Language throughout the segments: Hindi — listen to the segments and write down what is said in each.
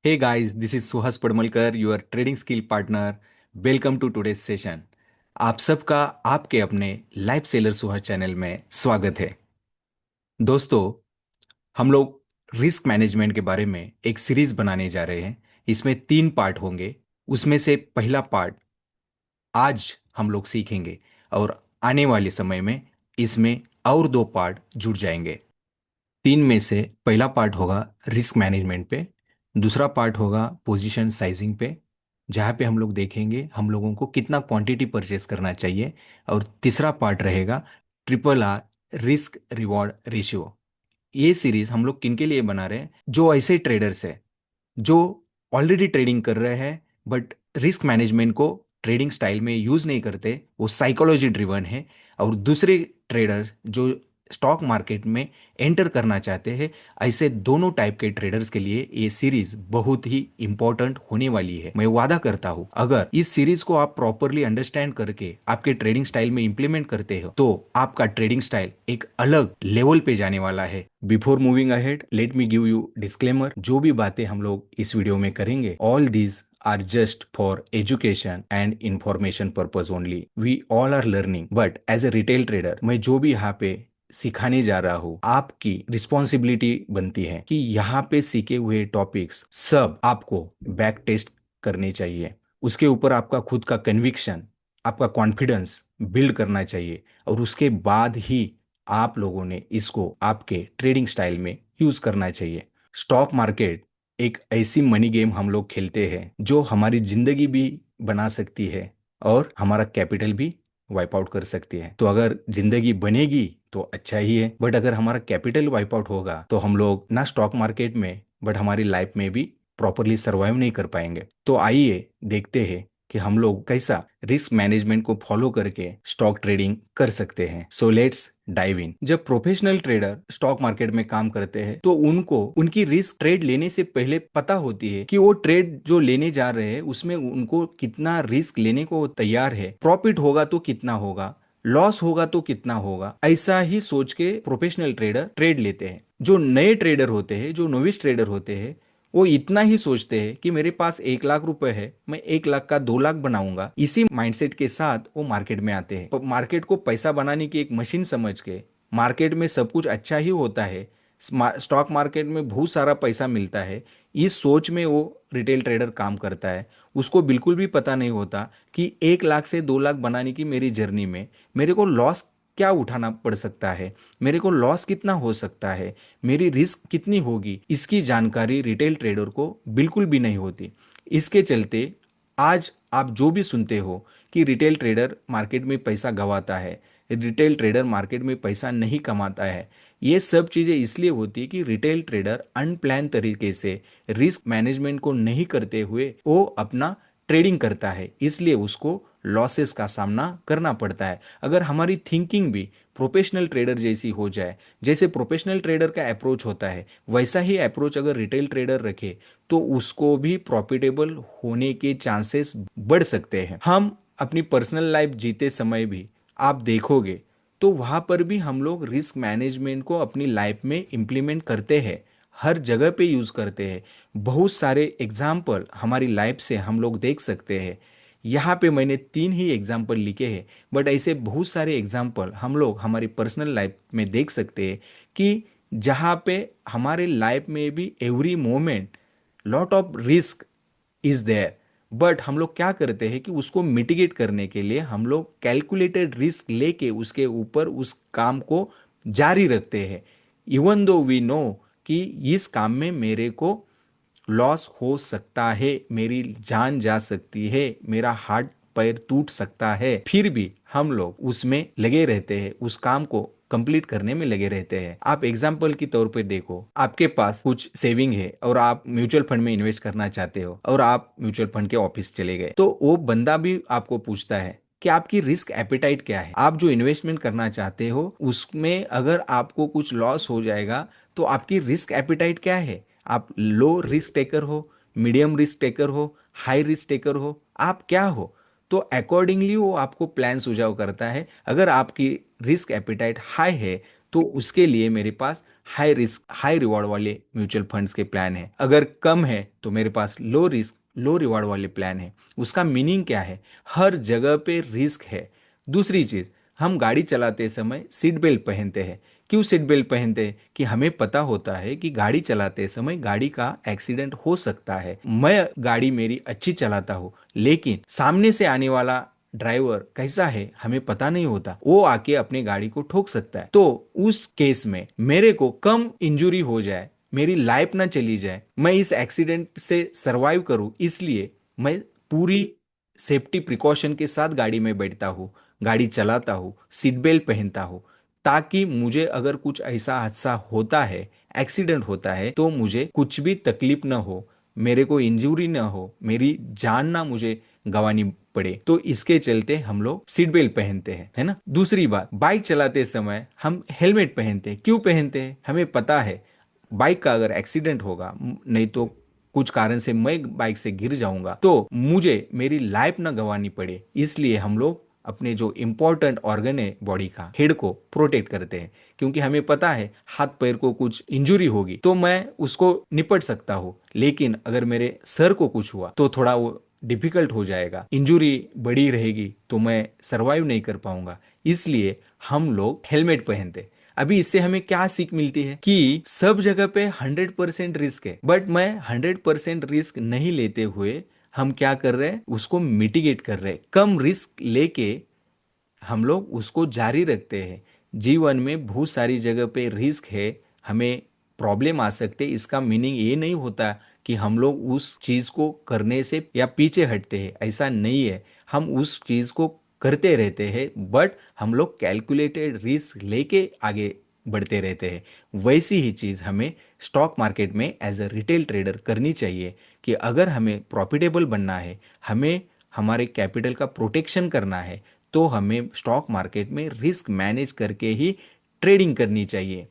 Hey guys, this is Suhas पडमलकर, your trading skill partner. Welcome to today's session. आप सबका आपके अपने लाइफ सेलर सुहास चैनल में स्वागत है। दोस्तों, हम लोग रिस्क मैनेजमेंट के बारे में एक सीरीज बनाने जा रहे हैं। इसमें 3 पार्ट होंगे। उसमें से पहला पार्ट आज हम लोग सीखेंगे और आने वाले समय में इसमें और 2 पार्ट जुड़ जाएंगे। 3 में से पहला पार्ट होगा रिस्क मैनेजमेंट पे। दूसरा पार्ट होगा पोजीशन साइजिंग पे, जहाँ पे हम लोग देखेंगे हम लोगों को कितना क्वांटिटी परचेस करना चाहिए। और तीसरा पार्ट रहेगा triple R, risk reward ratio. ये सीरीज हम लोग किन के लिए बना रहे हैं? जो ऐसे ट्रेडर्स है जो ऑलरेडी ट्रेडिंग कर रहे हैं बट रिस्क मैनेजमेंट को ट्रेडिंग स्टाइल में यूज नहीं करते, वो साइकोलॉजी ड्रिवन है। और दूसरे ट्रेडर्स जो स्टॉक मार्केट में एंटर करना चाहते हैं, ऐसे दोनों टाइप के ट्रेडर्स के लिए ये सीरीज बहुत ही इंपॉर्टेंट होने वाली है। मैं वादा करता हूं, अगर इस सीरीज को आप प्रॉपरली अंडरस्टैंड करके आपके ट्रेडिंग स्टाइल में इंप्लीमेंट करते हो तो आपका ट्रेडिंग स्टाइल एक अलग लेवल पे जाने वाला है। Before moving ahead, let me give you disclaimer. जो भी बातें हम लोग इस वीडियो में करेंगे, all these are just for education and information purpose only. We all are learning, but as a retail trader, मैं जो भी यहाँ पे सिखाने जा रहा हूँ, आपकी रिस्पॉन्सिबिलिटी बनती है कि यहाँ पे सीखे हुए टॉपिक्स सब आपको बैक टेस्ट करने चाहिए। उसके ऊपर आपका खुद का कन्विक्शन, आपका कॉन्फिडेंस बिल्ड करना चाहिए और उसके बाद ही आप लोगों ने इसको आपके ट्रेडिंग स्टाइल में यूज करना चाहिए। स्टॉक मार्केट एक ऐसी मनी गेम हम लोग खेलते हैं जो हमारी जिंदगी भी बना सकती है और हमारा कैपिटल भी वाइप आउट कर सकती है। तो अगर जिंदगी बनेगी तो अच्छा ही है, बट अगर हमारा कैपिटल वाइप आउट होगा तो हम लोग ना स्टॉक मार्केट में बट हमारी लाइफ में भी प्रॉपरली सर्वाइव नहीं कर पाएंगे। तो आइए देखते हैं कि हम लोग कैसा रिस्क मैनेजमेंट को फॉलो करके स्टॉक ट्रेडिंग कर सकते हैं। So let's dive in. जब प्रोफेशनल ट्रेडर स्टॉक मार्केट में काम करते हैं तो उनको उनकी रिस्क ट्रेड लेने से पहले पता होती है कि वो ट्रेड जो लेने जा रहे हैं उसमें उनको कितना रिस्क लेने को तैयार है। प्रॉफिट होगा तो कितना होगा, लॉस होगा तो कितना होगा, ऐसा ही सोच के प्रोफेशनल ट्रेडर ट्रेड लेते हैं। जो नए ट्रेडर होते हैं, जो नोविस ट्रेडर होते हैं, वो इतना ही सोचते हैं कि मेरे पास 1 लाख रुपए है, मैं 1 लाख का 2 लाख बनाऊंगा। इसी माइंडसेट के साथ वो मार्केट में आते हैं। मार्केट को पैसा बनाने की एक मशीन समझ के, मार्केट में सब कुछ अच्छा ही होता है, स्टॉक मार्केट में बहुत सारा पैसा मिलता है, इस सोच में वो रिटेल ट्रेडर काम करता है। उसको बिल्कुल भी पता नहीं होता कि 1 लाख से 2 लाख बनाने की मेरी जर्नी में मेरे को लॉस क्या उठाना पड़ सकता है, मेरे को लॉस कितना हो सकता है, मेरी रिस्क कितनी होगी, इसकी जानकारी रिटेल ट्रेडर को बिल्कुल भी नहीं होती। इसके चलते आज आप जो भी सुनते हो कि रिटेल ट्रेडर मार्केट में पैसा गंवाता है, रिटेल ट्रेडर मार्केट में पैसा नहीं कमाता है, ये सब चीज़ें इसलिए होती है कि रिटेल ट्रेडर अनप्लान तरीके से रिस्क मैनेजमेंट को नहीं करते हुए वो अपना ट्रेडिंग करता है, इसलिए उसको लॉसेस का सामना करना पड़ता है। अगर हमारी थिंकिंग भी प्रोफेशनल ट्रेडर जैसी हो जाए, जैसे प्रोफेशनल ट्रेडर का अप्रोच होता है, वैसा ही अप्रोच अगर रिटेल ट्रेडर रखे तो उसको भी प्रॉफिटेबल होने के चांसेस बढ़ सकते हैं। हम अपनी पर्सनल लाइफ जीते समय भी आप देखोगे तो वहाँ पर भी हम लोग रिस्क मैनेजमेंट को अपनी लाइफ में इम्प्लीमेंट करते हैं, हर जगह पे यूज़ करते हैं। बहुत सारे एग्जाम्पल हमारी लाइफ से हम लोग देख सकते हैं। यहाँ पे मैंने 3 ही एग्जाम्पल लिखे हैं, बट ऐसे बहुत सारे एग्जाम्पल हम लोग हमारी पर्सनल लाइफ में देख सकते हैं कि जहाँ पे हमारे लाइफ में भी every moment lot of risk is there, but हम लोग क्या करते हैं कि उसको मिटिगेट करने के लिए हम लोग कैलकुलेटेड रिस्क लेके उसके ऊपर उस काम को जारी रखते हैं। इवन दो वी नो कि इस काम में मेरे को लॉस हो सकता है, मेरी जान जा सकती है, मेरा हाथ पैर टूट सकता है, फिर भी हम लोग उसमें लगे रहते हैं, उस काम को कंप्लीट करने में लगे रहते हैं। आप एग्जाम्पल के तौर पे देखो, आपके पास कुछ सेविंग है और आप म्यूचुअल फंड में इन्वेस्ट करना चाहते हो और आप म्यूचुअल फंड के ऑफिस चले गए, तो वो बंदा भी आपको पूछता है कि आपकी रिस्क एपेटाइट क्या है, आप जो इन्वेस्टमेंट करना चाहते हो उसमें अगर आपको कुछ लॉस हो जाएगा तो आपकी रिस्क एपेटाइट क्या है। आप लो रिस्क टेकर हो, मीडियम रिस्क टेकर हो, हाई रिस्क टेकर हो, आप क्या हो। तो अकॉर्डिंगली वो आपको प्लान सुझाव करता है। अगर आपकी रिस्क एपेटाइट हाई है तो उसके लिए मेरे पास हाई रिस्क हाई रिवॉर्ड वाले म्यूचुअल फंड्स के प्लान है। अगर कम है तो मेरे पास लो रिस्क लो रिवॉर्ड वाले प्लान है। उसका मीनिंग क्या है? हर जगह पे रिस्क है। दूसरी चीज, हम गाड़ी चलाते समय सीट बेल्ट पहनते हैं। क्यों सीट बेल्ट पहनते हैं? कि हमें पता होता है कि गाड़ी चलाते समय गाड़ी का एक्सीडेंट हो सकता है। मैं गाड़ी मेरी अच्छी चलाता हूँ, लेकिन सामने से आने वाला ड्राइवर कैसा है हमें पता नहीं होता, वो आके अपने गाड़ी को ठोक सकता है। तो उस केस में मेरे को कम इंजरी हो जाए, मेरी लाइफ ना चली जाए, मैं इस एक्सीडेंट से सरवाइव करूं, इसलिए मैं पूरी सेफ्टी प्रिकॉशन के साथ गाड़ी में बैठता हूँ, गाड़ी चलाता हूँ, सीट बेल्ट पहनता हूँ, ताकि मुझे अगर कुछ ऐसा हादसा होता है, एक्सीडेंट होता है, तो मुझे कुछ भी तकलीफ ना हो, मेरे को इंजरी ना हो, मेरी जान ना मुझे गंवानी पड़े। तो इसके चलते हम लोग सीट बेल्ट पहनते हैं, है ना। दूसरी बात, बाइक चलाते समय हम हेलमेट पहनते हैं। क्यों पहनते हैं? हमें पता है बाइक का अगर एक्सीडेंट होगा, नहीं तो कुछ कारण से मैं बाइक से गिर जाऊंगा, तो मुझे मेरी लाइफ ना गंवानी पड़े, इसलिए हम लोग अपने जो इंपॉर्टेंट ऑर्गन है बॉडी का, हेड को प्रोटेक्ट करते हैं। क्योंकि हमें पता है हाथ पैर को कुछ इंजरी होगी तो मैं उसको निपट सकता हूँ, लेकिन अगर मेरे सर को कुछ हुआ तो थोड़ा वो डिफिकल्ट हो जाएगा, इंजरी बड़ी रहेगी तो मैं सरवाइव नहीं कर पाऊंगा। इसलिए हम लोग हेलमेट पहनते। अभी इससे हमें क्या सीख मिलती है? कि सब जगह पे 100% रिस्क है, बट मैं 100% रिस्क नहीं लेते हुए हम क्या कर रहे हैं, उसको मिटिगेट कर रहे हैं, कम रिस्क लेके हम लोग उसको जारी रखते हैं। जीवन में बहुत सारी जगह पे रिस्क है, हमें प्रॉब्लम आ सकते हैं। इसका मीनिंग ये नहीं होता कि हम लोग उस चीज को करने से या पीछे हटते हैं, ऐसा नहीं है। हम उस चीज को करते रहते हैं, बट हम लोग कैलकुलेटेड रिस्क लेके आगे बढ़ते रहते हैं। वैसी ही चीज हमें स्टॉक मार्केट में एज अ रिटेल ट्रेडर करनी चाहिए। कि अगर हमें प्रॉफिटेबल बनना है, हमें हमारे कैपिटल का प्रोटेक्शन करना है, तो हमें स्टॉक मार्केट में रिस्क मैनेज करके ही ट्रेडिंग करनी चाहिए।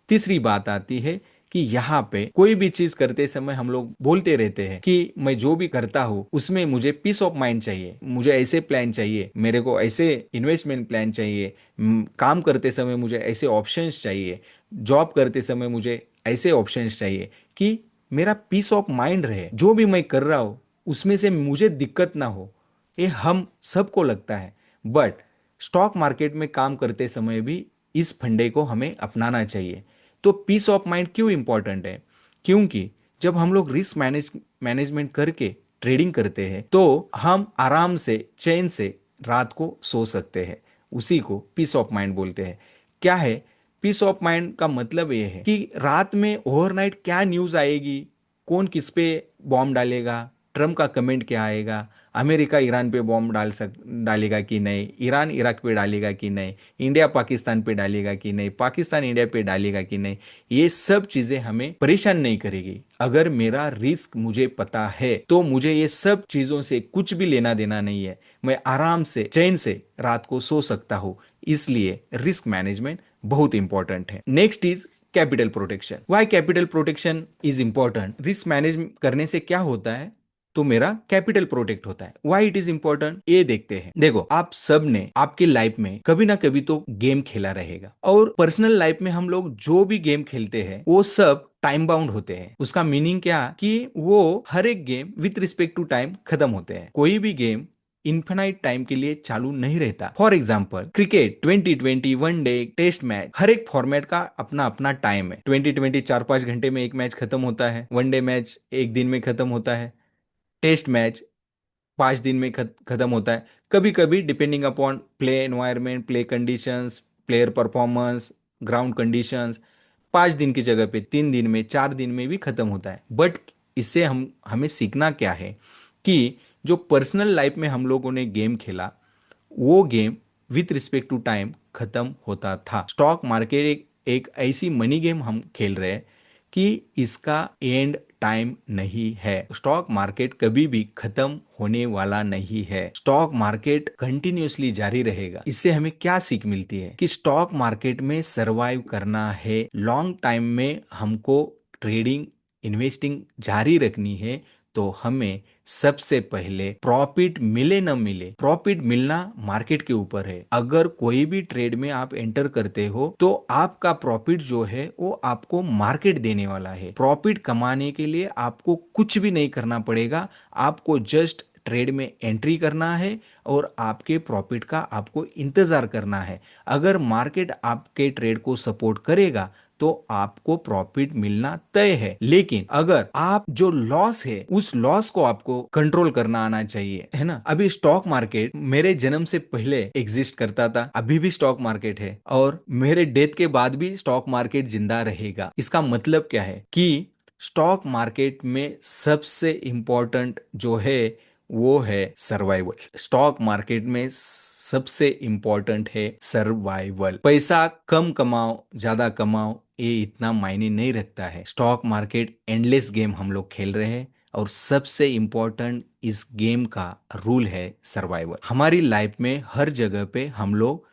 तीसरी बात आती है कि यहाँ पे कोई भी चीज करते समय हम लोग बोलते रहते हैं कि मैं जो भी करता हूँ उसमें मुझे पीस ऑफ माइंड चाहिए, मुझे ऐसे प्लान चाहिए, मेरे को ऐसे इन्वेस्टमेंट प्लान चाहिए, काम करते समय मुझे ऐसे ऑप्शंस चाहिए, जॉब करते समय मुझे ऐसे ऑप्शंस चाहिए कि मेरा पीस ऑफ माइंड रहे, जो भी मैं कर रहा हूँ उसमें से मुझे दिक्कत ना हो। ये हम सबको लगता है, बट स्टॉक मार्केट में काम करते समय भी इस फंडे को हमें अपनाना चाहिए। तो पीस ऑफ माइंड क्यों इंपॉर्टेंट है? क्योंकि जब हम लोग रिस्क मैनेजमेंट करके ट्रेडिंग करते हैं तो हम आराम से चैन से रात को सो सकते हैं। उसी को पीस ऑफ माइंड बोलते हैं। क्या है पीस ऑफ माइंड का मतलब? ये है कि रात में ओवरनाइट क्या न्यूज आएगी, कौन किस पे बॉम्ब डालेगा, ट्रम्प का कमेंट क्या आएगा, अमेरिका ईरान पे बॉम्ब डालेगा कि नहीं, ईरान इराक पे डालेगा कि नहीं, इंडिया पाकिस्तान पे डालेगा कि नहीं, पाकिस्तान इंडिया पे डालेगा कि नहीं, ये सब चीजें हमें परेशान नहीं करेगी। अगर मेरा रिस्क मुझे पता है तो मुझे ये सब चीजों से कुछ भी लेना देना नहीं है, मैं आराम से चैन से रात को सो सकता हूँ। इसलिए रिस्क मैनेजमेंट बहुत इंपॉर्टेंट है। Next is capital protection. Why capital protection is important? Risk manage करने से क्या होता है? तो मेरा कैपिटल प्रोटेक्ट होता है। वाई इट इज इंपॉर्टेंट, ये देखते हैं। देखो, आप सब ने आपके लाइफ में कभी ना कभी तो गेम खेला रहेगा, और पर्सनल लाइफ में हम लोग जो भी गेम खेलते हैं वो सब टाइम बाउंड होते हैं। उसका मीनिंग क्या? कि वो हर एक game with respect to time खत्म होते हैं। कोई भी गेम इन्फिनाइट टाइम के लिए चालू नहीं रहता। For example cricket, 2020, one day, test match, हर एक फॉर्मेट का अपना अपना टाइम है। 2020 4-5 घंटे में एक मैच खत्म होता है, वनडे मैच एक दिन में खत्म होता है, टेस्ट मैच 5 दिन में खत्म होता है। कभी कभी depending upon play environment, play conditions, player performance, ground conditions, 5 दिन की जगह पे 3 दिन में, 4 दिन में भी खत्म होता है। बट इससे हम हमें सीखना क्या है? कि जो पर्सनल लाइफ में हम लोगों ने गेम खेला, वो game with respect to time खत्म होता था। स्टॉक मार्केट एक ऐसी मनी गेम हम खेल रहे हैं कि इसका एंड टाइम नहीं है। स्टॉक मार्केट कभी भी खत्म होने वाला नहीं है। स्टॉक मार्केट कंटिन्यूअसली जारी रहेगा। इससे हमें क्या सीख मिलती है? कि स्टॉक मार्केट में सरवाइव करना है, लॉन्ग टाइम में हमको ट्रेडिंग, इन्वेस्टिंग जारी रखनी है, तो हमें सबसे पहले प्रॉफिट मिले न मिले, प्रॉफिट मिलना मार्केट के ऊपर है। अगर कोई भी ट्रेड में आप एंटर करते हो तो आपका प्रॉफिट जो है वो आपको मार्केट देने वाला है। प्रॉफिट कमाने के लिए आपको कुछ भी नहीं करना पड़ेगा, आपको जस्ट ट्रेड में एंट्री करना है और आपके प्रॉफिट का आपको इंतजार करना है। अगर मार्केट आपके ट्रेड को सपोर्ट करेगा तो आपको प्रॉफिट मिलना तय है। लेकिन अगर आप जो लॉस है उस लॉस को आपको कंट्रोल करना आना चाहिए, है ना। अभी स्टॉक मार्केट मेरे जन्म से पहले एग्जिस्ट करता था, अभी भी स्टॉक मार्केट है और मेरे डेथ के बाद भी स्टॉक मार्केट जिंदा रहेगा। इसका मतलब क्या है कि स्टॉक मार्केट में सबसे इंपॉर्टेंट जो है वो है सर्वाइवल। स्टॉक मार्केट में सबसे इंपॉर्टेंट है सर्वाइवल। पैसा कम कमाओ ज्यादा कमाओ ये इतना मायने नहीं रखता है। स्टॉक मार्केट एंडलेस गेम हम लोग खेल रहे हैं और सबसे इंपॉर्टेंट इस गेम का रूल है सर्वाइवल। हमारी लाइफ में हर जगह पे हम लोग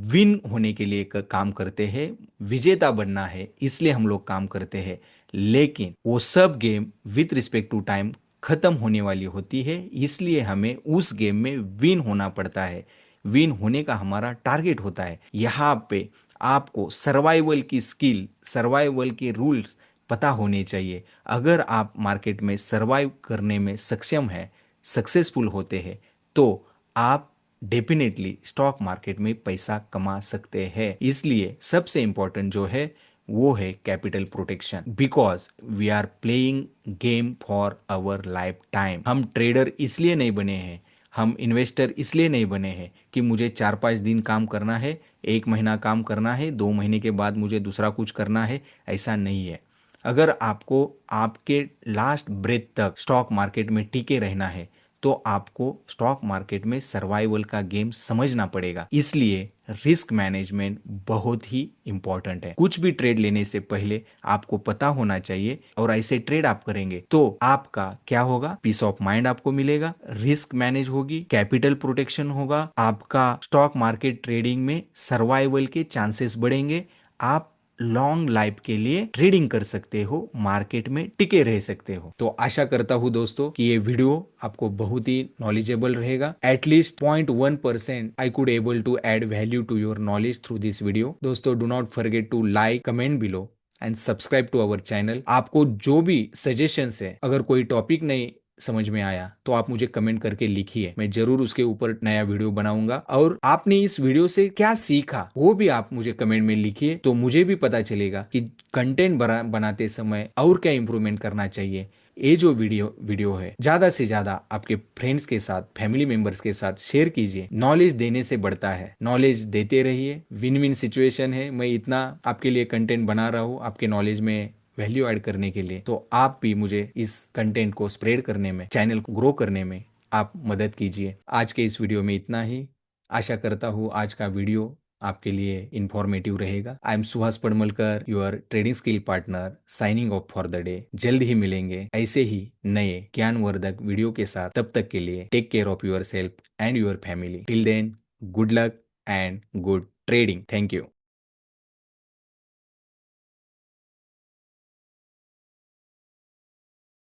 विन होने के लिए काम करते हैं, विजेता बनना है इसलिए हम लोग काम करते हैं। लेकिन वो सब game with respect to time खत्म होने वाली होती है, इसलिए हमें उस गेम में विन होना पड़ता है। विन होने का हमारा टारगेट होता है। यहाँ पे आपको सर्वाइवल की स्किल, सर्वाइवल के रूल्स पता होने चाहिए। अगर आप मार्केट में सर्वाइव करने में सक्षम है, सक्सेसफुल होते हैं, तो आप डेफिनेटली स्टॉक मार्केट में पैसा कमा सकते हैं। इसलिए सबसे इंपॉर्टेंट जो है वो है capital protection. Because we are playing game for our life time. हम ट्रेडर इसलिए नहीं बने हैं, हम इन्वेस्टर इसलिए नहीं बने हैं कि मुझे 4-5 दिन काम करना है, 1 महीना काम करना है, 2 महीने के बाद मुझे दूसरा कुछ करना है, ऐसा नहीं है। अगर आपको आपके लास्ट ब्रेथ तक स्टॉक मार्केट में टिके रहना है तो आपको स्टॉक मार्केट में सर्वाइवल का गेम समझना पड़ेगा। इसलिए रिस्क मैनेजमेंट बहुत ही इंपॉर्टेंट है। कुछ भी ट्रेड लेने से पहले आपको पता होना चाहिए और ऐसे ट्रेड आप करेंगे तो आपका क्या होगा, पीस ऑफ माइंड आपको मिलेगा, रिस्क मैनेज होगी, कैपिटल प्रोटेक्शन होगा, आपका स्टॉक मार्केट ट्रेडिंग में सर्वाइवल के चांसेस बढ़ेंगे, आप लॉन्ग लाइफ के लिए ट्रेडिंग कर सकते हो, मार्केट में टिके रह सकते हो। तो आशा करता हूं दोस्तों कि ये वीडियो आपको बहुत ही नॉलेजेबल रहेगा। At least 0.1% I could able to add value to your knowledge through this video. दोस्तों do not forget to like, comment below and subscribe to our channel. आपको जो भी सजेशंस है, अगर कोई टॉपिक नहीं समझ में आया तो आप मुझे कमेंट करके लिखिए, मैं जरूर उसके ऊपर नया वीडियो बनाऊंगा। और आपने इस वीडियो से क्या सीखा वो भी आप मुझे कमेंट में लिखिए, तो मुझे भी पता चलेगा कि कंटेंट बनाते समय और क्या इंप्रूवमेंट करना चाहिए। ये जो वीडियो है ज्यादा से ज्यादा आपके फ्रेंड्स के साथ, फैमिली मेंबर्स के साथ शेयर कीजिए। नॉलेज देने से बढ़ता है, नॉलेज देते रहिए। विन विन सिचुएशन है, मैं इतना आपके लिए कंटेंट बना रहा हूँ आपके नॉलेज में वैल्यू ऐड करने के लिए, तो आप भी मुझे इस कंटेंट को स्प्रेड करने में, चैनल को ग्रो करने में आप मदद कीजिए। आज के इस वीडियो में इतना ही। आशा करता हूँ आज का वीडियो आपके लिए इंफॉर्मेटिव रहेगा। I am Suhas Padmalkar, your trading skill partner, signing off for the day. जल्द ही मिलेंगे ऐसे ही नए ज्ञानवर्धक वीडियो के साथ। तब तक के लिए take care of yourself and your family. Till then, good luck and good trading. Thank you.